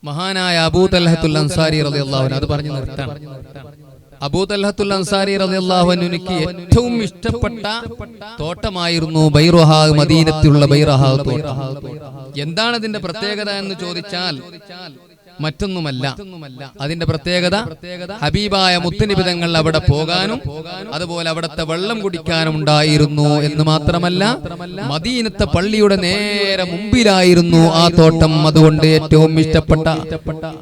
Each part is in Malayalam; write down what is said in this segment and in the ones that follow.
മഹാനായ അബൂ തൽഹത്തുൽ അൻസാരി റളിയല്ലാഹു അൻഹു അത് പറഞ്ഞു നിർത്താൻ. അബൂ തൽഹത്തുൽ അൻസാരി റളിയല്ലാഹു അൻഹുവിന് ഏറ്റവും ഇഷ്ടപ്പെട്ട തോട്ടമായിരുന്നു ബൈറുഹാ, മദീനത്തിലുള്ള ബൈറുഹാ തോട്ടം. എന്താണ് ഇതിന്റെ പ്രത്യേകത എന്ന് ചോദിച്ചാൽ മറ്റൊന്നുമല്ല. അതിന്റെ പ്രത്യേകത ഹബീബായ മുത്തുനബി തങ്ങൾ അവിടെ പോകാനും അതുപോലെ അവിടുത്തെ വെള്ളം കുടിക്കാനും ഉണ്ടായിരുന്നു എന്ന് മാത്രമല്ല, മദീനത്തെ പള്ളിയുടെ നേരെ മുമ്പിലായിരുന്നു ആ തോട്ടം. അതുകൊണ്ട് ഏറ്റവും ഇഷ്ടപ്പെട്ട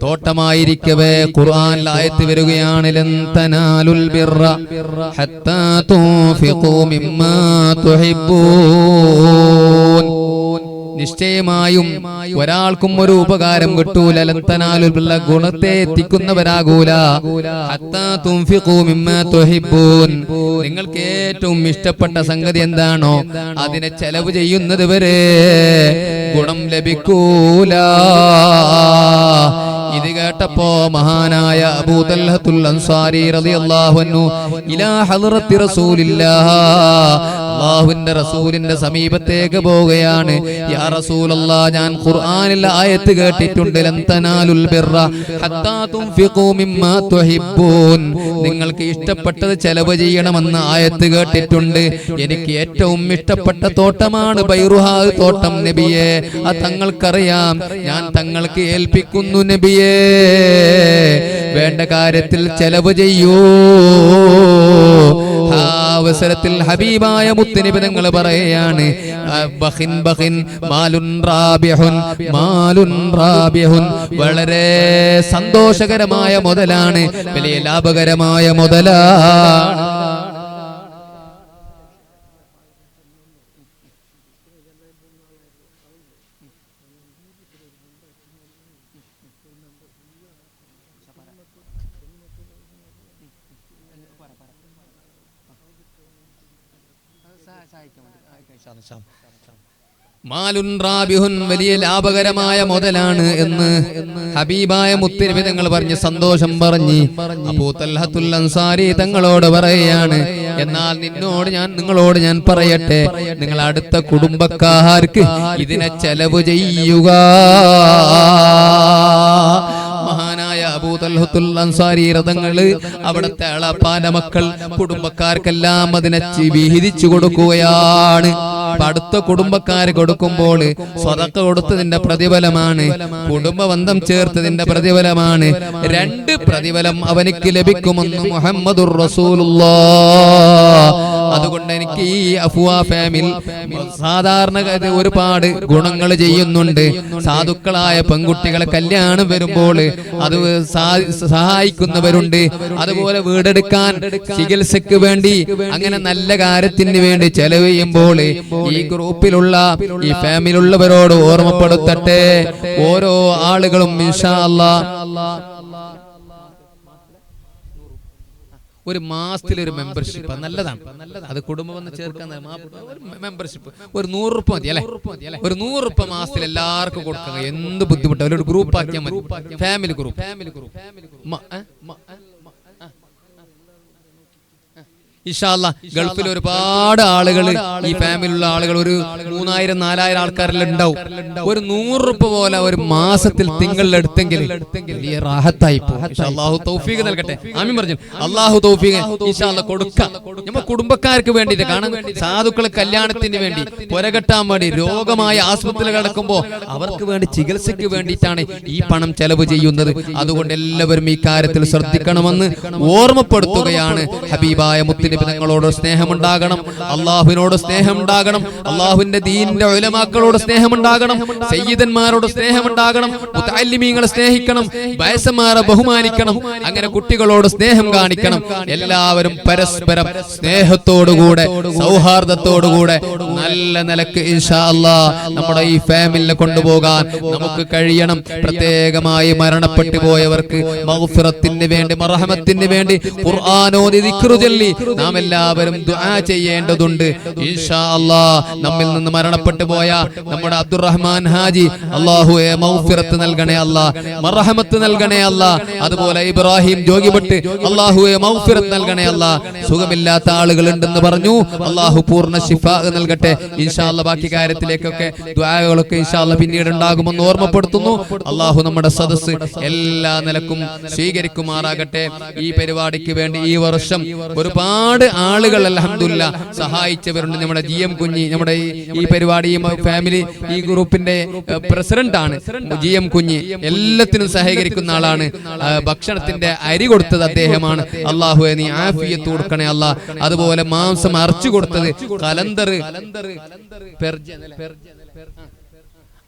തോട്ടമായിരിക്കവേ ഖുർആനിൽ ആയത്ത് വരികയാണ്, ലൻ തനാലുൽ ബിർറ ഹത്താ തുൻഫിഖൂ മിമ്മാ തുഹിബ്ബൂൻ. നിശ്ചയമായും ഒരാൾക്കും ഒരു ഉപകാരം കിട്ടൂല, ലൻ തനാലുൽ ബിർറ ഗുണത്തെ എത്തിക്കുന്നവരാകൂല, ഹത്താ തുൻഫിഖൂ മിമ്മാ തുഹിബ്ബൂൻ. നിങ്ങൾക്ക് ഏറ്റവും ഇഷ്ടപ്പെട്ട സംഗതി എന്താണോ അതിനെ ചെലവ് ചെയ്യുന്നത് വരെ ഗുണം ലഭിക്കൂല. ഇത് കേട്ടപ്പോ മഹാനായ അബൂ തൽഹത്തുൽ അൻസാരി റളിയല്ലാഹു അൻഹു ഇലാ ഹളറത്തി റസൂലില്ലാഹ്, അല്ലാഹുവിന്റെ റസൂലിന്റെ സമീപത്തേക്ക് പോവുകയാണ്. യാ റസൂലല്ലാഹ്, ഞാൻ ഖുർആനിൽ ആയത്ത് കേട്ടിട്ടുണ്ട്, ലൻ തനാലുൽ ബിർറ ഹത്താ തുൻഫിഖൂ മിമ്മാ തുഹിബ്ബൂൻ. നിങ്ങൾക്ക് ഇഷ്ടപ്പെട്ടത് ചെലവ് ചെയ്യണമെന്ന് ആയത്ത് കേട്ടിട്ടുണ്ട്. എനിക്ക് ഏറ്റവും ഇഷ്ടപ്പെട്ട തോട്ടമാണ് ബൈറുഹാ തോട്ടം നബിയേ. അത് തങ്ങൾക്കറിയാം, ഞാൻ തങ്ങൾക്ക് ഏൽപ്പിക്കുന്നു നബിയേ. വേണ്ട കാര്യത്തിൽ ചെലവ് ചെയ്യൂ. അവസരത്തിൽ ഹബീബായ മുത്തുനബി തങ്ങൾ പറയുകയാണ്, ബഖിൻ ബഖിൻ മാലുൻ റാബിഹുൻ, മാലുൻ റാബിഹുൻ. വളരെ സന്തോഷകരമായ മുതലാണ്, വലിയ ലാഭകരമായ മുതലാണ്. മാലുൻ റാബിഹുൻ, വലിയ ലാഭകരമായ മുതലാണ് എന്ന് ഹബീബായ മുത്തുനബി തങ്ങൾ പറഞ്ഞ് സന്തോഷം പറഞ്ഞ് അബൂ തൽഹത്തുൽ അൻസാരി തങ്ങളോട് പറയുകയാണ്, എന്നാൽ നിങ്ങളോട് ഞാൻ പറയട്ടെ, നിങ്ങൾ അടുത്ത കുടുംബക്കാർക്ക് ഇതിനെ ചെലവ് ചെയ്യുക. മഹാനായ അബൂ തൽഹത്തുൽ അൻസാരി റളിയല്ലാഹു അവിടുത്തെ അളപ്പാന മക്കൾ കുടുംബക്കാർക്കെല്ലാം അതിനെ വിഹിതിച്ചു കൊടുക്കുകയാണ്. അടുത്ത കുടുംബക്കാര് കൊടുക്കുമ്പോൾ സ്വതക്ക കൊടുത്തതിന്റെ പ്രതിഫലമാണ്, കുടുംബബന്ധം ചേർത്തതിന്റെ പ്രതിഫലമാണ്. രണ്ട് പ്രതിഫലം അവനിക്ക് ലഭിക്കുമെന്ന് മുഹമ്മദുർ റസൂലുള്ളാഹ്. അതുകൊണ്ട് എനിക്ക് ഈ അഫ്വാ ഫാമിൽ സാധാരണ ഒരുപാട് ഗുണങ്ങൾ ചെയ്യുന്നുണ്ട്. സാധുക്കളായ പെൺകുട്ടികളെ കല്യാണം വരുമ്പോൾ അത് സഹായിക്കുന്നവരുണ്ട്. അതുപോലെ വീടെടുക്കാൻ, ചികിത്സക്ക് വേണ്ടി, അങ്ങനെ നല്ല കാര്യത്തിന് വേണ്ടി ചെലവ് ചെയ്യുമ്പോൾ ഈ ഗ്രൂപ്പിലുള്ള ഈ ഫാമിലുള്ളവരോട് ഓർമ്മപ്പെടുത്തട്ടെ, ഓരോ ആളുകളും ഇൻഷാ അല്ലാഹ് ഒരു മാസത്തിൽ ഒരു മെമ്പർഷിപ്പ് നല്ലതാണ്. അത് കുടുംബം വന്ന് ചേർക്കാൻ മെമ്പർഷിപ്പ് ഒരു 100 രൂപ മതി അല്ലെ? ഒരു 100 രൂപ മാസത്തിൽ എല്ലാവർക്കും കൊടുക്കുക. എന്ത് ബുദ്ധിമുട്ടാണ്, ഒരു ഗ്രൂപ്പ് ആക്കിയാൽ മതി, ഫാമിലി ഗ്രൂപ്പ്. ഇൻഷാ അല്ലാഹ് ഗൾഫിൽ ഒരുപാട് ആളുകൾ, ഈ ഫാമിലിയുള്ള ആളുകൾ ഒരു 3000-4000 ആൾക്കാരെല്ലാം ഉണ്ടാവും. ഒരു 100 രൂപ പോലെ ഒരു മാസത്തിൽ തിങ്കളിലെടുത്തെങ്കിൽ വലിയ റാഹത്തായി പോകും. അല്ലാഹു തൗഫീഖ് നൽകട്ടെ. ആമീൻ പറഞ്ഞു. അല്ലാഹു തൗഫീഖ് ഇൻഷാ അല്ലാഹ് കൊടുക്കാം. നമ്മൾ കുടുംബക്കാർക്ക് വേണ്ടിയിട്ട്, കാരണം സാധുക്കളെ കല്യാണത്തിന് വേണ്ടി, പുരകെട്ടാൻ വേണ്ടി, രോഗമായ ആശുപത്രിയിൽ കിടക്കുമ്പോൾ അവർക്ക് വേണ്ടി ചികിത്സയ്ക്ക് വേണ്ടിയിട്ടാണ് ഈ പണം ചെലവ് ചെയ്യുന്നത്. അതുകൊണ്ട് എല്ലാവരും ഈ കാര്യത്തിൽ ശ്രദ്ധിക്കണമെന്ന് ഓർമ്മപ്പെടുത്തുകയാണ്. ഹബീബായ മുത്തുനബി തങ്ങളോട് സ്നേഹമുണ്ടാകണം, അള്ളാഹുവിനോട് സ്നേഹമുണ്ടാകണം, അള്ളാഹുവിന്റെ ദീനിന്റെ ഉലമാക്കളോട് സ്നേഹമുണ്ടാകണം, സയ്യിദന്മാരോട് സ്നേഹമുണ്ടാകണം, മുതഅല്ലിമീങ്ങളെ സ്നേഹിക്കണം, വയസ്സന്മാരെ ബഹുമാനിക്കണം, അങ്ങനെ കുട്ടികളോട് സ്നേഹം കാണിക്കണം. എല്ലാവരും പരസ്പരം സ്നേഹത്തോടുകൂടെ, സൗഹാർദ്ദത്തോടുകൂടെ നല്ല നിലക്ക് ഇൻഷാ അല്ലാഹ് നമ്മുടെ ഈ ഫാമിലിനെ കൊണ്ടുപോകാൻ നമുക്ക് കഴിയണം. പ്രത്യേകമായി മരണപ്പെട്ടു പോയവർക്ക് മഗ്ഫിറത്തിന് വേണ്ടി, മർഹമത്തിന് വേണ്ടി ഖുർആനോദി ദിക്റ് ചൊല്ലി നാം എല്ലാവരും ദുആ ചെയ്യേണ്ടതുണ്ട്. ഇൻഷാ അല്ലാഹ് നമ്മിൽ നിന്ന് മരണപ്പെട്ടു പോയ നമ്മുടെ അബ്ദുറഹ്മാൻ ഹാജി, അല്ലാഹുവേ മഗ്ഫിറത്ത് നൽകണേ അല്ലാഹ്, മർഹമത്ത് നൽകണേ അല്ലാഹ്. അതുപോലെ ഇബ്രാഹിം ജോഗിബട്ട്, അല്ലാഹുവേ മഗ്ഫിറത്ത് നൽകണേ അല്ലാഹ്. സുഖമില്ലാത്ത ആളുകൾ ഉണ്ടെന്ന് പറഞ്ഞു. അള്ളാഹു പൂർണ്ണ ശിഫാ നൽകട്ടെ. ഇൻഷാ അല്ലാഹ് ബാക്കി കാര്യത്തിലേക്കൊക്കെ ദുആകളൊക്കെ ഇൻഷാ അല്ലാഹ് പിന്നീട് ഉണ്ടാകുമെന്ന് ഓർമ്മപ്പെടുത്തുന്നു. അള്ളാഹു നമ്മുടെ സദസ്സ് എല്ലാ നിലക്കും സ്വീകരിക്കുമാറാകട്ടെ. ഈ പരിപാടിക്ക് വേണ്ടി ഈ വർഷം ഒരുപാട് ആളുകൾ അൽഹംദുലില്ലാഹ് സഹായിച്ചവരുണ്ട്. നമ്മുടെ GM കുഞ്ഞി, നമ്മുടെ ഈ പരിപാടി ഫാമിലി ഈ ഗ്രൂപ്പിന്റെ പ്രസിഡന്റ് ആണ് GM കുഞ്ഞി. എല്ലാത്തിനും സഹകരിക്കുന്ന ആളാണ്. ഭക്ഷണത്തിന്റെ അരി കൊടുത്തത് അദ്ദേഹമാണ്. അല്ലാഹുവേ നീ ആഫിയത്ത് കൊടുക്കണേ അല്ലാഹ്. അതുപോലെ മാംസം അരച്ചു കൊടുത്തത് കലന്തർ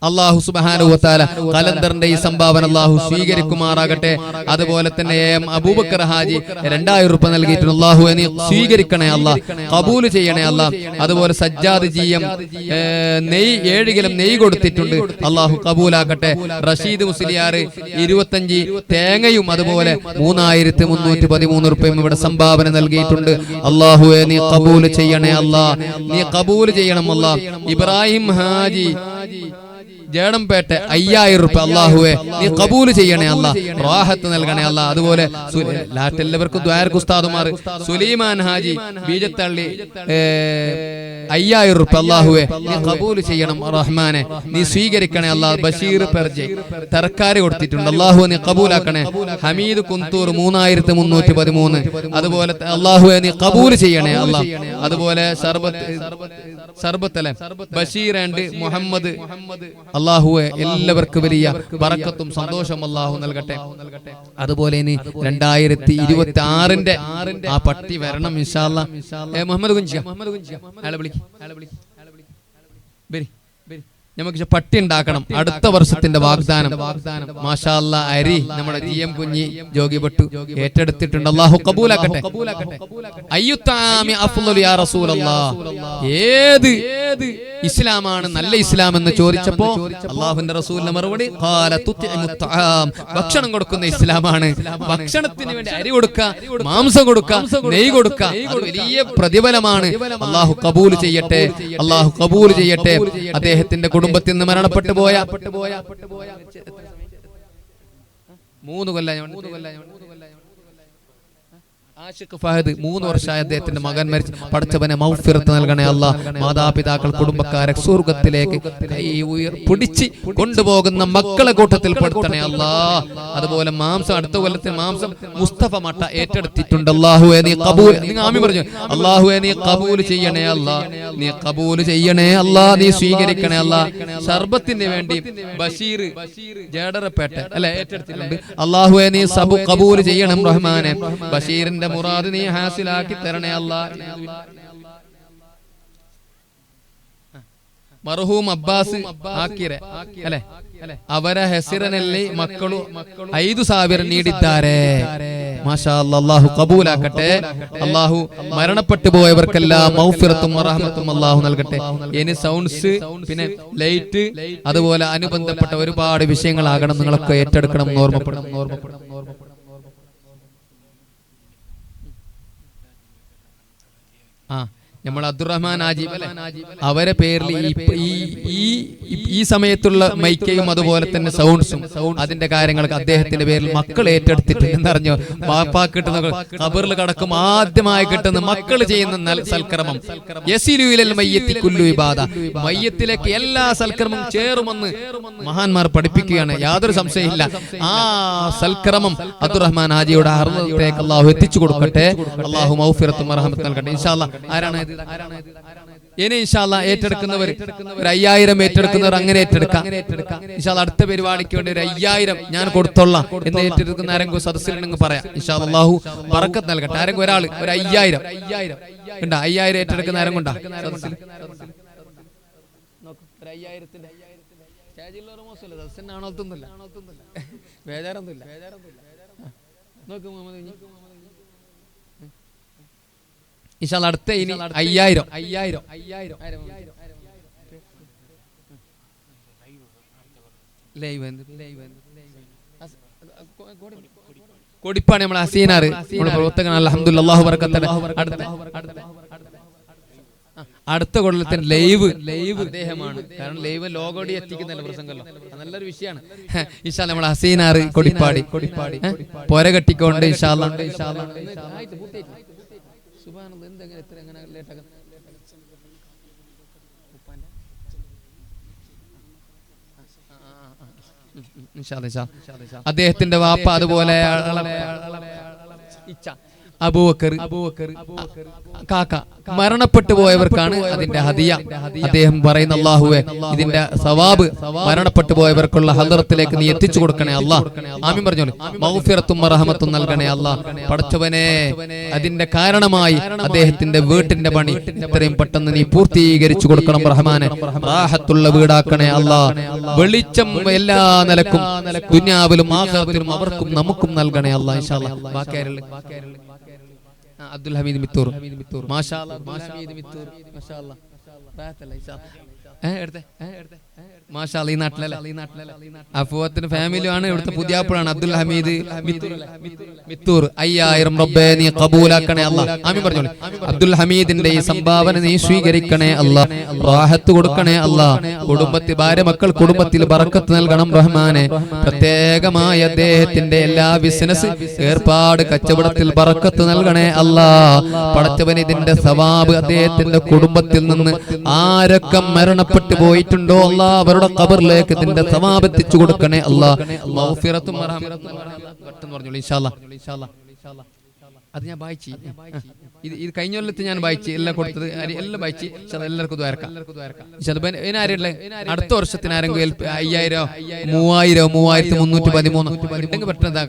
അല്ലാഹു സുബ്ഹാനഹു വ തആല കലന്തറിന്റെ ഈ സംഭാവന അല്ലാഹു സ്വീകരിക്കുമാറാകട്ടെ. അതുപോലെ തന്നെ അബൂബക്കർ ഹാജി 2000 രൂപ നൽകിയിട്ടുണ്ട്. അല്ലാഹുവേ നീ സ്വീകരിക്കണേ അല്ലാഹ്, കബൂൽ ചെയ്യണേ അല്ലാഹ്. അതുപോലെ സജ്ജാദ് GM നെയ് 7 കിലോ നെയ്യ് കൊടുത്തിട്ടുണ്ട്. അല്ലാഹു കബൂലാക്കട്ടെ. റഷീദ് മുസ്ലിയാർ 25 തേങ്ങയും അതുപോലെ 3313 രൂപയും ഇവിടെ സംഭാവന നൽകിയിട്ടുണ്ട്. അല്ലാഹുവേ നീ കബൂൽ ചെയ്യണേ അല്ലാഹ്, നീ കബൂൽ ചെയ്യണം അല്ലാഹ്. ഇബ്രാഹിം ഹാജി ജേടംപേട്ട 5000 രൂപ അല്ലാഹുവേ നീ കബൂൽ ചെയ്യണേ അല്ലാഹ്, റാഹത്ത് നൽകണേ അല്ലാഹ്. അതുപോലെ എല്ലാവർക്കും ദ്വാരക്ക് ഉസ്താദുമാർ സുലൈമാൻ ഹാജി ബീജത്തള്ളി 5000 രൂപ അല്ലാഹുവേ നീ കബൂൽ ചെയ്യണം റഹ്മാനെ, നീ സ്വീകരിക്കണേ അല്ലാഹ്. ബഷീർ പെർജെ തർക്കാരി കൊടുത്തിട്ടുണ്ട്. അല്ലാഹുവേ നീ കബൂലാക്കണേ. ഹമീദ് കുന്തൂർ 3313. അതുപോലെ അല്ലാഹുവേ നീ കബൂൽ ചെയ്യണേ അല്ലാഹ്. അതുപോലെ സർബത്തലെ ബഷീർ ആൻഡ് മുഹമ്മദ് അല്ലാഹുവേ എല്ലാവർക്കും വലിയ ബറക്കത്തും സന്തോഷം അല്ലാഹു നൽകട്ടെ. അതുപോലെ ഇനി 2026 ആ പട്ടി വരണം ഇൻഷാ അല്ലാഹ്. മുഹമ്മദ് കുഞ്ചിയ അയാളെ വിളി നമുക്ക് പട്ടി ഉണ്ടാക്കണം. അടുത്ത വർഷത്തിന്റെ വാഗ്ദാനം മാഷാ അല്ലാഹ്. അരി നമ്മുടെ GM കുഞ്ഞി ജോഗി ഭട്ടു ഏറ്റെടുത്തിട്ടുണ്ട്. അല്ലാഹു കബൂലാക്കട്ടെ. അയ്യുത്താമി അഫ്ളലു യാ റസൂലല്ലാഹ്, ഏത് ഇസ്ലാമാണ് നല്ല ഇസ്ലാം എന്ന് ചോദിച്ചപ്പോ അല്ലാഹുവിന്റെ റസൂലിന്റെ മറുപടി ഖാല തുത്ഇമു തആം, ഭക്ഷണം കൊടുക്കുന്ന ഇസ്ലാമാണ്. ഭക്ഷണത്തിന് വേണ്ടി അരി കൊടുക്കുക, മാംസം കൊടുക്കുക, നെയ്യ് കൊടുക്കുക, അത് വലിയ പ്രതിഫലമാണ്. അല്ലാഹു കബൂൽ ചെയ്യട്ടെ, അല്ലാഹു കബൂൽ ചെയ്യട്ടെ. അദ്ദേഹത്തിന്റെ കുടുംബത്തിൽ നിന്ന് മരണപ്പെട്ടു പോയ 3 കൊല്ലം ആഷിഖ് ഫഹദ് 3 വർഷമായ അദ്ദേഹത്തിന്റെ മകൻ മരിച്ചു. പടച്ചവനെ മഗ്ഫിറത്ത് നൽകണേ അല്ലാഹ്. മാതാപിതാക്കൾ കുടുംബക്കാരെ സ്വർഗ്ഗത്തിലേക്ക് പിടിച്ച് കൊണ്ടുപോകുന്ന മക്കളെ കൂട്ടത്തിൽ പെടുത്തണേ അല്ലാഹ്. അതുപോലെ മാംസം അടുത്ത കൊല്ലത്തിൽ മാംസം മുസ്തഫ മട്ട ഏറ്റെടുത്തിട്ടുണ്ട്. അല്ലാഹുവേ നീ കബൂൽ, നിങ്ങൾ ആമീൻ പറഞ്ഞു. അല്ലാഹുവേ നീ കബൂൽ ചെയ്യണേ അല്ലാഹ്, നീ കബൂൽ ചെയ്യണേ അല്ലാഹ്, നീ സ്വീകരിക്കണേ അല്ലാഹ്. സർബത്തിന് വേണ്ടി ബഷീർ ജേഡറപ്പേട്ട അല്ലെ ഏറ്റെടുത്തിട്ടുണ്ട്. അല്ലാഹുവേ നീ സബു കബൂൽ ചെയ്യണം റഹ്മാനെ. ബഷീറിന്റെ മുറാദ് നീ ഹാസിലാക്കി തരണേ അല്ലാഹ്. മർഹൂം അബ്ബാസ് ആക്കിരെ അല്ലെ ಅವರ ಹೆಸರಿನಲ್ಲಿ ಮಕ್ಕಳು 5000 ನೀಡಿದ್ದಾರೆ. മാഷാ അല്ലാഹ്. അല്ലാഹു കബൂലാക്കട്ടെ. അല്ലാഹു മരണപ്പെട്ടു പോയവർക്കെല്ലാം മഗ്ഫിറത്തും റഹ്മത്തും അല്ലാഹു നൽകട്ടെ. ഇനി സൗണ്ട്സ് പിന്നെ ലൈറ്റ് അതുപോലെ അനുബന്ധപ്പെട്ട ഒരുപാട് വിഷയങ്ങളാകണം, നിങ്ങളൊക്കെ ഏറ്റെടുക്കണം എന്ന് ഓർമ്മപ്പെടും. നമ്മൾ അബ്ദുറഹ്മാൻ ആജിബ് അവരെ പേരിൽ ഈ സമയത്തുള്ള മൈക്കയും അതുപോലെ തന്നെ സൗണ്ട്സും അതിന്റെ കാര്യങ്ങളൊക്കെ അദ്ദേഹത്തിന്റെ പേരിൽ മക്കൾ ഏറ്റെടുത്തിട്ടുണ്ട് എന്നറിഞ്ഞോ. വാപ്പാ കിട്ടുന്ന ഖബറിൽ കടക്കും ആദ്യമായി കിട്ടുന്ന മക്കൾ ചെയ്യുന്ന സൽക്രമം യസിലു ഇലൽ മയ്യത്തി കുല്ലു ഇബാദ, മയ്യത്തിലേക്ക് എല്ലാ സൽക്രമം ചേരുമെന്ന് മഹാന്മാർ പഠിപ്പിക്കുകയാണ്. യാതൊരു സംശയമില്ല. ആ സൽക്രമം അബ്ദുറഹ്മാൻ ആജിയുടെ അർളത്തേക്ക് അല്ലാഹു എത്തിച്ചു കൊടുക്കട്ടെ. അല്ലാഹു മഗ്ഫിറത്തും റഹ്മത്തും നൽകട്ടെ. ഇൻഷാ അല്ലാഹ്. ആരാണ് ഇനി ഇൻഷാ അല്ലാഹ് ഏറ്റെടുക്കുന്നവർ ഒരു 5000 ഏറ്റെടുക്കുന്നവർ അങ്ങനെ ഏറ്റെടുക്കാം. ഇൻഷാ അല്ലാഹ് അടുത്ത പരിപാടിക്ക് വേണ്ടി ഒരു 5000 ഞാൻ കൊടുത്തോളാം എന്ന് ഏറ്റെടുക്കുന്ന ആരെങ്കിലും സദസ്സിലുണ്ടെങ്കിൽ പറയാം. ഇൻഷാ അല്ലാഹ് അല്ലാഹു ബറക്കത്ത് നൽകട്ടെ. ആരെങ്കിലും ഒരാൾ ഒരു 5000 ഉണ്ടാ 5000 ഏറ്റെടുക്കുന്ന ആരെങ്കിലും ഉണ്ടാ സദസ്സിൽ? ബേജാറൊന്നുമില്ല. നോക്ക് മുഹമ്മദ് ഇൻഷാ അല്ലാഹ് അടുത്ത ഇനി 5000 കൊടിപ്പാണ് നമ്മളെ ഹസീനാറ് നമ്മുടെ പ്രവർത്തകൻ. അൽഹംദുലില്ലാഹ് അല്ലാഹു ബറക്കത്ത്. അടുത്ത കൊല്ലത്തിന് ലൈവ് അദ്ദേഹമാണ്. കാരണം ലൈവ് ലോഗോടി എത്തിക്കുന്നല്ല പ്രസംഗമല്ലോ, നല്ലൊരു വിഷയമാണ്. ഇൻഷാ അല്ലാഹ് നമ്മളെ ഹസീനാറ് കൊടിപ്പാടി പോര കെട്ടിക്കൊണ്ട് ഇൻഷാ അല്ലാഹ് സുബ്ഹാനല്ലാഹ് എന്തെങ്ങനെ എത്ര എങ്ങനെ ലേറ്റ് ആകും അദ്ദേഹത്തിന്റെ വാപ്പ അതുപോലെ അബൂബക്കർ കാക്ക മരണപ്പെട്ടു പോയവർക്കാണ് അതിന്റെ ഹദിയ. അദ്ദേഹം പറയുന്ന അല്ലാഹുവേ ഇതിന്റെ സവാബ് മരണപ്പെട്ടു പോയവർക്കുള്ള ഹദ്റത്തിലേക്ക് നീ എത്തിച്ചു കൊടുക്കണേ അല്ലാ. ആമീൻ പറഞ്ഞോളൂ. മഗ്ഫിറത്തും റഹ്മത്തും നൽകണേ അല്ലാ. പടച്ചവനെ അതിന്റെ കാരണമായി അദ്ദേഹത്തിന്റെ വീട്ടിന്റെ പണി ഇത്രയും പെട്ടെന്ന് നീ പൂർത്തീകരിച്ചു കൊടുക്കണം റഹ്മാനെ. റാഹത്തുള്ള വീടാക്കണേ അല്ലാ. വെളിച്ചം എല്ലാ നിലക്കും ദുനിയാവിലും ആഖിറത്തിലും അവർക്കും നമുക്കും നൽകണേ അല്ലാ. ഇൻഷാ അല്ലാഹ്. അബ്ദുൽ ഹമീദ് മിത്തൂർ മാഷാ അല്ലാഹ്. അബ്ദുൽ ഹമീദ് മിത്തൂർ മാഷാ അല്ലാഹ്. റാഹത്തല്ല ഇൻഷാ അല്ലാഹ്. എടുത്തേ മാഷാ അല്ലാഹ്. ഈ നാട്ടിലല്ലേ അഫുവത്തിന്റെ ഫാമിലിയാണ്. ഇവിടുത്തെ പുതിയാപ്പിളാണ് അബ്ദുൽ ഹമീദ് മിത്തൂർ. 5000 റബ്ബേ നീ കബൂലാക്കണേ അല്ലാ. ആമീൻ പറഞ്ഞോളൂ. അബ്ദുൽ ഹമീദിന്റെ ഈ സംഭാവന നീ സ്വീകരിക്കണേ അല്ലാ. റാഹത്ത് കൊടുക്കണേ അല്ലാ. കുടുംബത്തിൽ ഭാര്യ മക്കൾ കുടുംബത്തിൽ ബറക്കത്ത് നൽകണം റഹ്മാനെ. പ്രത്യേകമായി അദ്ദേഹത്തിന്റെ എല്ലാ ബിസിനസ് ഏർപ്പാട് കച്ചവടത്തിൽ ബറക്കത്ത് നൽകണേ അല്ലാ. പടച്ചവൻ ഇതിന്റെ സവാബ് അദ്ദേഹത്തിന്റെ കുടുംബത്തിൽ നിന്ന് ആരൊക്കെ മരണപ്പെട്ടു പോയിട്ടുണ്ടോ അല്ലാ അവരുടെ ഖബറിലേക്ക് ഇതിന്റെ സവാബ് എത്തിച്ചു കൊടുക്കണേ അല്ലാ. മഗ്ഫിറത്തും റഹ്മത്തും പെട്ടെന്ന് പറഞ്ഞോളൂ ഇൻഷാ അല്ലാഹ്. അത് ഞാൻ വായിച്ചു. ഇത് കഴിഞ്ഞ കൊല്ലത്ത് ഞാൻ വായിച്ചു എല്ലാം കൊടുത്തത് എല്ലാം വായിച്ച് എല്ലാവർക്കും ദ്വാരക്കാം. ഇതിനാരുള്ള അടുത്ത വർഷത്തിന് ആരെങ്കിലും 5000 3000 3313 ഉണ്ടെങ്കിൽ പെട്ടെന്ന്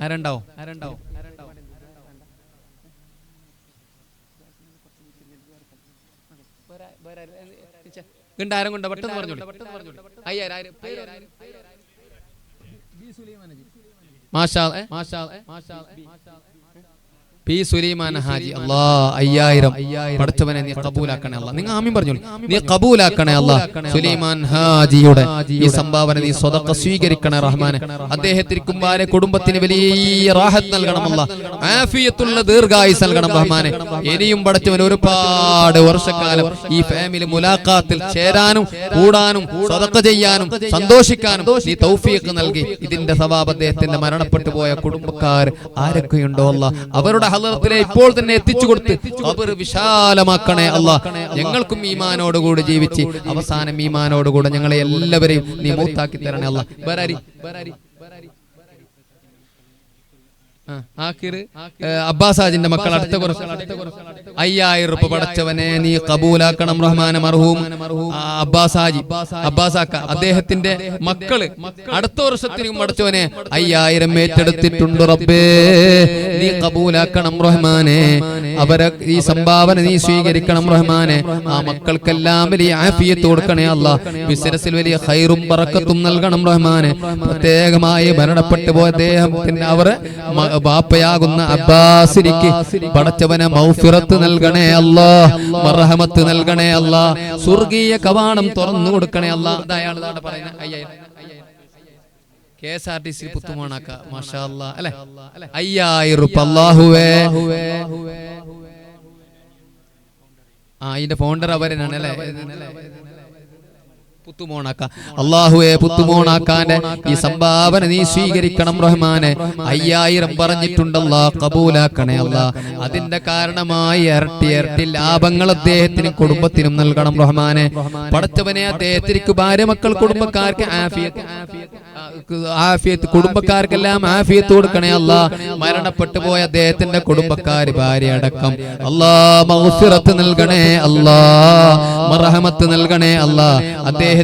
ആരുണ്ടാവും. ആരും കൊണ്ട് പെട്ടെന്ന് പറഞ്ഞോളൂ. 5000 മാഷാ പി സുലൈമാൻ ഹാജി. അല്ലാ 5000 പടച്ചവനെ നീ കബൂലാക്കണേ അല്ലാ. നിങ്ങൾ ആമീൻ പറഞ്ഞോളൂ. നീ കബൂലാക്കണേ അല്ലാ. സുലൈമാൻ ഹാജിയുടെ ഈ സംഭാവന നീ സ്വതക്ക സ്വീകരിക്കണേ റഹ്മാനെ. അദ്ദേഹത്തിനും ഭാര്യ കുടുംബത്തിന് വലിയ റാഹത്ത് നൽകണം അല്ലാ. ആഫിയത്തുള്ള ദീർഘായുസ് നൽകണം റഹ്മാനെ. ഇനിയും പടച്ചവൻ ഒരുപാട് വർഷക്കാലം ഈ ഫാമിലി മുലാഖാത്തിൽ ചേരാനും കൂടാനും സ്വതക്ക ചെയ്യാനും സന്തോഷിക്കാനും നീ തൗഫീഖ് നൽകി ഇതിന്റെ സവാബ് അദ്ദേഹത്തിന്റെ മരണപ്പെട്ടു പോയ കുടുംബക്കാർ ആരൊക്കെയുണ്ടോ അല്ലാ അവരുടെ ഹളറത്തിലെ ഇപ്പോൾ തന്നെ എത്തിച്ചു കൊടുത്ത് ഖബർ വിശാലമാക്കണേ അല്ലാ. ഞങ്ങൾക്കും ഈമാനോടുകൂടി ജീവിച്ച് അവസാനം ഈമാനോടുകൂടെ ഞങ്ങളെ എല്ലാവരെയും നീ മൗത്താക്കി തരണേ അല്ലാ. അബ്ബാസാജിന്റെ മക്കൾ അടുത്ത കുറച്ച് 5000 രൂപ പടച്ചവനെ നീ കബൂലാക്കണം റഹ്മാനെ. മർഹൂം അബ്ബാസാക്ക അദ്ദേഹത്തിന്റെ മക്കള് അടുത്ത വർഷത്തിനും പടച്ചവനെ 5000 ഏറ്റെടുത്തിട്ടുണ്ട് റബ്ബേ നീ കബൂലാക്കണം റഹ്മാനെ. അവരെ ഈ സംഭാവന നീ സ്വീകരിക്കണം റഹ്മാനെ. ആ മക്കൾക്കെല്ലാം വലിയ ആഫിയത്ത് കൊടുക്കണേ അല്ലാ. ബിസിനസ്സിൽ വലിയ ഖൈറും ബറക്കത്തും നൽകണം റഹ്മാനെ. പ്രത്യേകമായി മരണപ്പെട്ടു പോയ അദ്ദേഹത്തിന്റെ അവർ ബാപ്പയാകുന്ന അബ്ബാസിനിക്ക് പടച്ചവനെ മഗ്ഫിറത്ത് നൽകണേ അല്ലാ. മർഹമത്ത് നൽകണേ അല്ലാ. സ്വർഗീയ കവാടം തുറന്നു കൊടുക്കണേ അല്ലാ. അതാണ് പറയുന്നത്. 5000 KSRTC പുത്തുമോണാക്ക മാഷാ അല്ലാ അല്ലേ. 5000 രൂപ അല്ലാഹുവേ. ഇതിന്റെ ഫൗണ്ടർ അവരനാണ് അല്ലേ. പുത്തുമോണാക്ക അല്ലാഹുവേ പുത്തുമോണാക്കാന്റെ ഈ സംഭാവന നീ സ്വീകരിക്കണം റഹ്മാനെ. 5000 പറഞ്ഞിട്ടുണ്ടല്ലാ കബൂലാക്കണേ അല്ലാ. അതിന്റെ കാരണമായി ഇരട്ടി ലാഭങ്ങൾ അദ്ദേഹത്തിനും കുടുംബത്തിനും നൽകണം റഹ്മാനെ. പടച്ചവനെ അദ്ദേഹത്തിற்கு ഭാര്യ മക്കൾ കുടുംബക്കാർക്ക് ആഫിയത്ത് കുടുംബക്കാർക്കെല്ലാം ആഫിയത്ത് കൊടുക്കണേ അല്ലാ. മരണപ്പെട്ടു പോയ അദ്ദേഹത്തിന്റെ കുടുംബക്കാർ ഭാര്യ അടക്കം അല്ലാ മഗ്ഫിറത്ത് നൽകണേ അല്ലാ. മർഹമത്ത് നൽകണേ അല്ലാ. അദ്ദേഹത്തിനും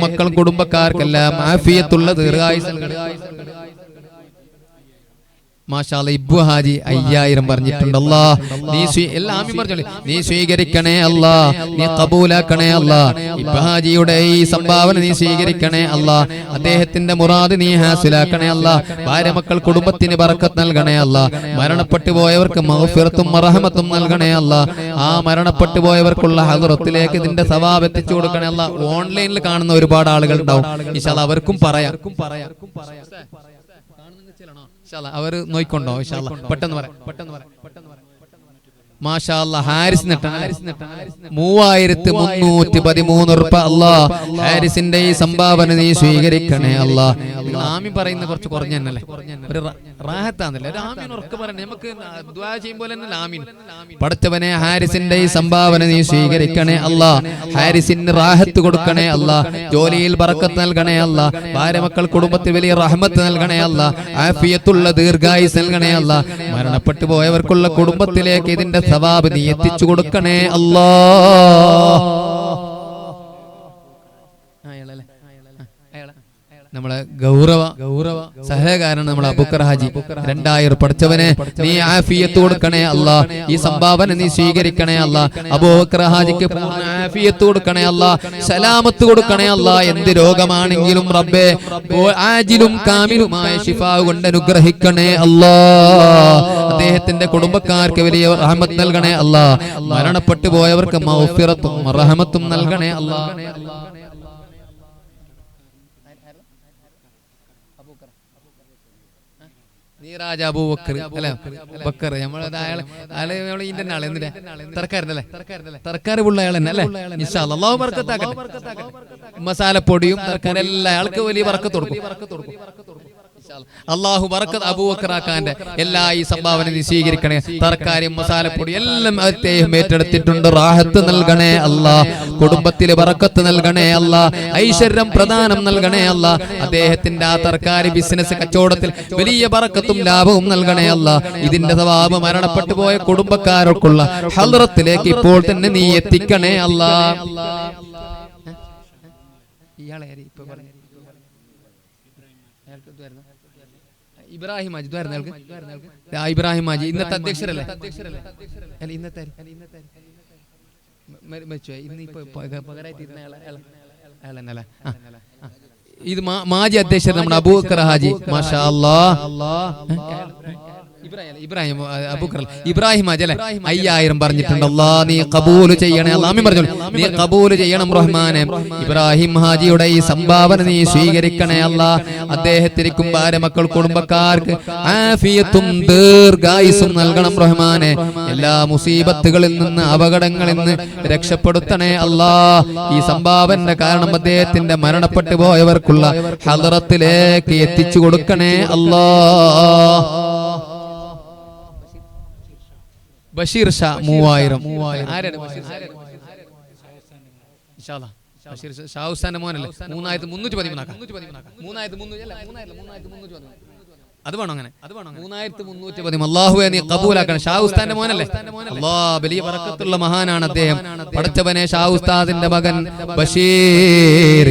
മക്കൾ കുടുംബക്കാർക്കെല്ലാം ആഫിയത്തുള്ള ദീർഘായുസ് നൽകണേ. മാഷാ അല്ലാഹ്. ഇബ്ബു ഹാജി 5000 പറഞ്ഞിട്ടുണ്ട് അല്ലാ. നീ സ്വീകരിക്കണേ അല്ലാ. നീ കബൂലാക്കണേ അല്ലാ. ഇബ്ബു ഹാജിയുടെ ഈ സംഭാവന നീ സ്വീകരിക്കണേ അല്ലാ. അദ്ദേഹത്തിന്റെ മുറാദ് നീ ഹാസിലാക്കണേ അല്ലാ. ഭാര്യ മക്കൾ കുടുംബത്തിന് ബറക്കത്ത് നൽകണേ അല്ലാ. മരണപ്പെട്ടു പോയവർക്ക് മഗ്ഫിറത്തും റഹ്മത്തും നൽകണേ അല്ലാ. ആ മരണപ്പെട്ടു പോയവർക്കുള്ള ഹദ്റത്തിലേക്ക് ഇതിന്റെ സവാബ് എത്തിച്ചു കൊടുക്കണേ അല്ലാ. ഓൺലൈനിൽ കാണുന്ന ഒരുപാട് ആളുകൾ ഉണ്ടാവും. ഇൻഷാ അല്ലാഹ് അവർക്കും പറയാം. അവർ നോയിക്കൊണ്ടോ പെട്ടെന്ന് പറയാം. മാഷാ അല്ലാഹ് ഹാരിസ് നെട്ടാണ് 3313 രൂപ അല്ലാഹ് ഹാരിസിന്റെ ഈ സംഭാവന നീ സ്വീകരിക്കണേ അല്ലാഹ്. നിങ്ങൾ ആമീൻ പറയുന്ന കുറച്ച് കുറഞ്ഞ തന്നെയല്ലേ, ഒരു റാഹത്താന്നല്ലേ, ഒരു ആമീൻ ഉറക്കെ പറയണേ. നമുക്ക് ദുആ ചെയ്യുമ്പോൾ തന്നെ ആമീൻ. പടച്ചവനെ ഹാരിസിന്റെ ഈ സംഭാവന നീ സ്വീകരിക്കണേ അല്ലാഹ്. ഹാരിസിന് റാഹത്ത് കൊടുക്കണേ അല്ലാഹ്, ജോലിയിൽ ബറക്കത്ത് നൽകണേ അല്ലാഹ്, ഭാര്യ മക്കൾ കുടുംബത്തിൽ വലിയ റഹ്മത്ത് നൽകണേ അല്ലാഹ്, ആഫിയത്തുള്ള ദീർഘായുസ് നൽകണേ അല്ലാഹ്. മരണപ്പെട്ടു പോയവർക്കുള്ള കുടുംബത്തിലേക്ക് ഇതിന്റെ സവാബ് നീ എത്തിച്ചു കൊടുക്കണേ അല്ലാഹ്. നമ്മളെ ഗൗരവ സഹകാരൻ നമ്മളെ അബൂക്കർ ഹാജി 2000 പഠിച്ചവനെ നീ ആഫിയത്ത് കൊടുക്കണേ അല്ലാഹ്. ഈ സംഭാവന നീ സ്വീകരിക്കണേ അല്ലാഹ്. അബൂബക്കർ ഹാജിക്ക് പൂർണ്ണ ആഫിയത്ത് കൊടുക്കണേ അല്ലാഹ്, സലാമത്ത് കൊടുക്കണേ അല്ലാഹ്. എന്ത് രോഗമാണെങ്കിലും റബ്ബേ ആജിലും കാമിലുമായ ശിഫാ കൊണ്ട് അനുഗ്രഹിക്കണേ അല്ലാഹ്. അദ്ദേഹത്തിന്റെ കുടുംബക്കാർക്ക് വലിയ റഹ്മത്ത് നൽകണേ അല്ലാഹ്. മരണപ്പെട്ടു പോയവർക്ക് മഗ്ഫിറത്തും റഹ്മത്തും നൽകണേ അല്ലാഹ്. നീറാജ അബൂബക്കർ അല്ലെ, ബക്കർ നമ്മള് ഇന്ത്യൻ ആള് എന്തിനാ തർക്കാരനല്ലേ, തർക്കാർ ഉള്ള ആൾ തന്നെ അല്ലെ. ഇൻഷാ അല്ലാഹ് അല്ലാഹു ബർക്കത്താക്കട്ടെ. മസാലപ്പൊടിയും തർക്കാർ എല്ലാ ആൾക്ക് വലിയ ബർക്കത്ത് കൊടുക്കും. അള്ളാഹു ബറക്കത്ത് അബൂബക്കറാക്കാന്റെ എല്ലാ ഈ സംഭാവന നീ സ്വീകരിക്കണേ. തർക്കാരും മസാലപ്പൊടി എല്ലാം അദ്ദേഹം ഏറ്റെടുത്തിട്ടുണ്ട്. റാഹത്ത് നൽകണേ അല്ലാഹ്, കുടുംബത്തില് ബറക്കത്ത് നൽകണേ അല്ലാഹ്, ഐശ്വര്യം പ്രദാനം നൽകണേ അല്ലാഹ്. അദ്ദേഹത്തിന്റെ ആ തർക്കാരി ബിസിനസ് കച്ചവടത്തിൽ വലിയ ബറക്കത്തും ലാഭവും നൽകണേ അല്ലാഹ്. ഇതിന്റെ സവാബ് മരണപ്പെട്ടു പോയ കുടുംബക്കാർക്കുള്ള ഹദ്റത്തിലേക്ക് ഇപ്പോൾ തന്നെ നീ എത്തിക്കണേ അല്ലാഹ്. ഇയാളെ ഇബ്രാഹിം ഹാജി ഇബ്രാഹിം ഹാജി ഇന്നത്തെ അധ്യക്ഷരല്ലേ, ഇന്നത്തെ ഇത് മാജി അധ്യക്ഷൻ നമ്മുടെ അബൂബക്കർ ഹാജി മാഷാ അല്ലാഹ്. ഇബ്രാഹിം ഹാജി അല്ലെ 5000 പറഞ്ഞിട്ടുണ്ട്. അല്ലാഹ് നീ ഖബൂൽ ചെയ്യണേ അല്ലാഹ്. ആമീൻ പറഞ്ഞു. നീ ഖബൂൽ ചെയ്യണം റഹ്മാനെ. ഇബ്രാഹിം ഹാജിയുടെ ഈ സംഭാവന നീ സ്വീകരിക്കണേ അല്ലാഹ്. അദ്ദേഹത്തിനും ഭാര്യ മക്കൾ കുടുംബക്കാർക്ക് ആഫിയത്തും ദീർഘായുസ്സും നൽകണം റഹ്മാനെ. എല്ലാ മുസീബത്തുകളിൽ നിന്ന് അപകടങ്ങളിൽ നിന്ന് രക്ഷപ്പെടുത്തണേ അല്ലാഹ്. ഈ സംഭാവന കാരണം അദ്ദേഹത്തിന്റെ മരണപ്പെട്ടു പോയവർക്കുള്ള ഹദ്റത്തിലേക്ക് എത്തിച്ചു കൊടുക്കണേ അല്ലാഹ്. ബഷീർ ഷാ 3000. ആരാണ് ബഷീർ ഷാ? ഇൻഷാ അല്ലാഹ് ബഷീർ ഷാ ഉസ്താന്റെ മോനല്ലേ. 3313 ആക്കാം. 3313 അത് വേണം, അങ്ങനെ 3313. അല്ലാഹുവേ നീ കബൂലാക്കണം. ഷാ ഉസ്താന്റെ മോനല്ലേ. അല്ലാഹ് വലിയ ബറക്കത്തുള്ള മഹാനാണ് അദ്ദേഹം. പടച്ചവനെ ഷാ ഉസ്താദിന്റെ മകൻ ബഷീർ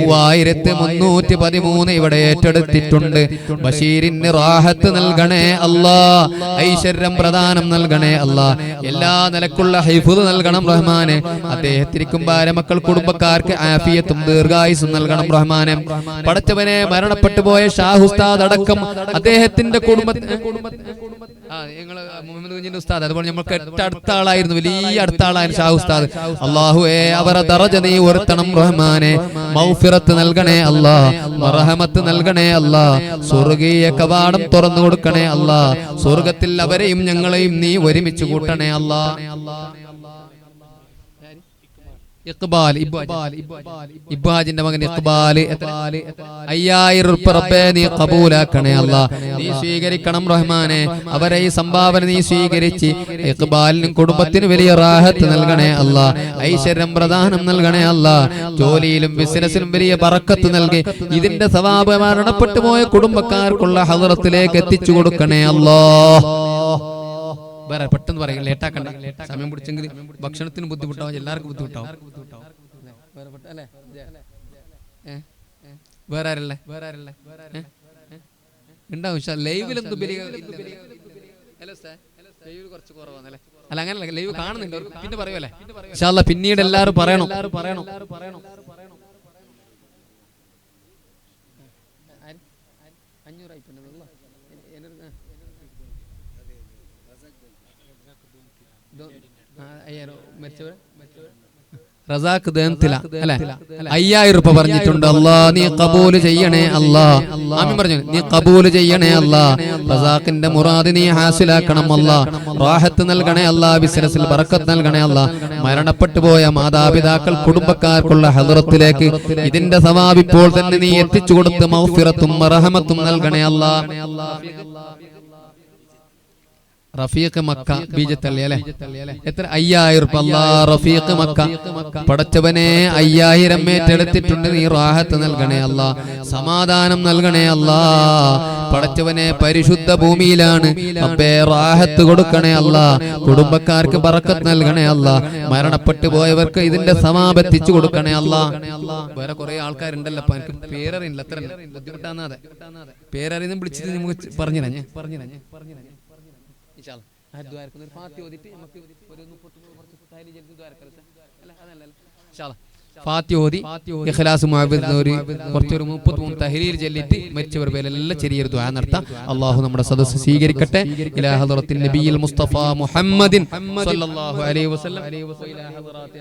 3313 ഇവിടെ ഏറ്റെടുത്തിട്ടുണ്ട്. ബഷീറിന് റാഹത്ത് നൽകണേ അല്ലാഹ്, ഐശ്വര്യം പ്രദാനം നൽകണേ അല്ലാഹ്, എല്ലാ നിലക്കുള്ള ഹിഫ്ദ് നൽകണം റഹ്മാനെ. അദ്ദേഹത്തിനും ഭാര്യ മക്കൾ കുടുംബക്കാർക്ക് ആഫിയത്തും ദീർഘായുസ്സും നൽകണം റഹ്മാനെ. പടച്ചവനെ മരണപ്പെട്ടു പോയ ഷാ ഉസ്താദ് അടക്കം അദ്ദേഹത്തിന്റെ കുടുംബത്തിന് മുഹമ്മദ് കുഞ്ഞിന്റെ ഉസ്താദ്, അതുപോലെ നമ്മൾക്ക് അടുത്ത ആളായിരുന്നു, വലിയ അടുത്ത ആളായിരുന്നു ഷാ ഉസ്താദ്. അല്ലാഹുവേ അവരെ ദറജ നീ ഉയർത്തണം റഹ്മാനെ. മഗ്ഫിറത്ത് നൽകണേ അല്ലാഹ്, റഹ്മത്ത് നൽകണേ അല്ലാഹ്, സ്വർഗീയ കവാടം തുറന്നു കൊടുക്കണേ അല്ലാഹ്. സ്വർഗത്തിൽ അവരെയും ഞങ്ങളെയും നീ ഒരുമിച്ച് കൂട്ടണേ അല്ലാഹ്. ഇഖ്ബാൽ ഇബ്ബാജിന്റെ മകൻ ഇഖ്ബാൽ 5000 രൂപ റബ്ബേ നീ ഖബൂലാക്കണേ അല്ലാഹ്. നീ സ്വീകരിക്കണം റഹ്മാനെ. അവരെ ഈ സംഭാവന നീ സ്വീകരിച്ച് ഇഖ്ബാലിനും കുടുംബത്തിനും വലിയ റാഹത്ത് നൽകണേ അല്ലാഹ്, ഐശ്വര്യം പ്രദാനം നൽകണേ അല്ലാഹ്. ജോലിയിലും ബിസിനസ്സിലും വലിയ ബറക്കത്ത് നൽകി ഇതിന്റെ സവാബ് മരണപ്പെട്ടു പോയ കുടുംബക്കാർക്കുള്ള ഹദ്റത്തിലേക്ക് എത്തിച്ചു കൊടുക്കണേ അല്ലാഹ്. വേറെ പെട്ടെന്ന് പറയും, ലേറ്റാക്കണ്ട. സമയം പിടിച്ചെങ്കിൽ ഭക്ഷണത്തിന് ബുദ്ധിമുട്ടാവും, എല്ലാവർക്കും ബുദ്ധിമുട്ടാവും. വേറെ ആരല്ലേ ഉണ്ടാവും ലൈവിലെന്ത് കുറച്ച് കുറവാണല്ലേ. അല്ല അങ്ങനല്ല, ലൈവ് കാണുന്നുണ്ട് പിന്നെ പറയുമല്ലേ ഇൻഷാ അല്ലാഹ്. പിന്നീട് എല്ലാവരും പറയണം. റസാഖ് ദേഹത്തില അല്ലെ 5000 രൂപ പറഞ്ഞിട്ടുണ്ട്. അല്ലാ നീ കബൂൽ ചെയ്യണേ അല്ലാ. ആമീൻ പറഞ്ഞു. നീ കബൂൽ ചെയ്യണേ അല്ലാ. റസാഖിന്റെ മുറാദ് നീ ഹാസിലാക്കണം അല്ലാ. റാഹത്ത് നൽകണേ അല്ലാ. ബിസിനസ്സിൽ ബറക്കത്ത് നൽകണേ അല്ലാ. മരണപ്പെട്ടു പോയ മാതാപിതാക്കൾ കുടുംബക്കാർക്കുള്ള ഹദ്റത്തിലേക്ക് ഇതിന്റെ സവാബ് ഇപ്പോൾ തന്നെ നീ എത്തിച്ചു കൊടുത്ത് മഗ്ഫിറത്തും റഹമത്തും നൽകണേ അല്ലാ. റഫീഖ് മക്ക ബീജത്തള്ളി അല്ലെ എത്ര 5000 രൂപ. അല്ലാ റഫീഖ് മക്ക പടച്ചവനെ 5000 ഏറ്റെടുത്തിട്ടുണ്ട്. നീ റാഹത്ത് നൽകണേ അല്ലാ. സമാധാനം നൽകണേ അല്ലാ. പടച്ചവനെ പരിശുദ്ധ ഭൂമിയിലാണ് അപ്പേ റാഹത്ത് കൊടുക്കണേ അല്ലാ. കുടുംബക്കാർക്ക് ബറക്കത്ത് നൽകണേ അല്ലാ. മരണപ്പെട്ടു പോയവർക്ക് ഇതിന്റെ സവാബ് എത്തിച്ചു കൊടുക്കണേ അല്ലാ. വേറെ കുറെ ആൾക്കാരുണ്ടല്ലോ, എനിക്ക് പേരറിയില്ല. അത്ര ബുദ്ധിമുട്ടാന്നാതെ പേരറിയുന്ന വിളിച്ചിട്ട് നമുക്ക് പറഞ്ഞു ഫാത്തിഹ ഇഖ്ലാസ് മുഅവ്വിദ് കുറച്ചൊരു 33 തഹ്ലീൽ ചൊല്ലിട്ട് മരിച്ചവർ പേരെല്ലാം ചെറിയൊരു ദുആ നടത്താം. അല്ലാഹു നമ്മുടെ സദസ്സ് സ്വീകരിക്കട്ടെ. ഇലാ ഹദ്റത്തിൻ നബിയിൽ മുസ്തഫ മുഹമ്മദിൻ സ്വല്ലല്ലാഹു അലൈഹി വസല്ലം ഇലാ ഹദ്റാത്തി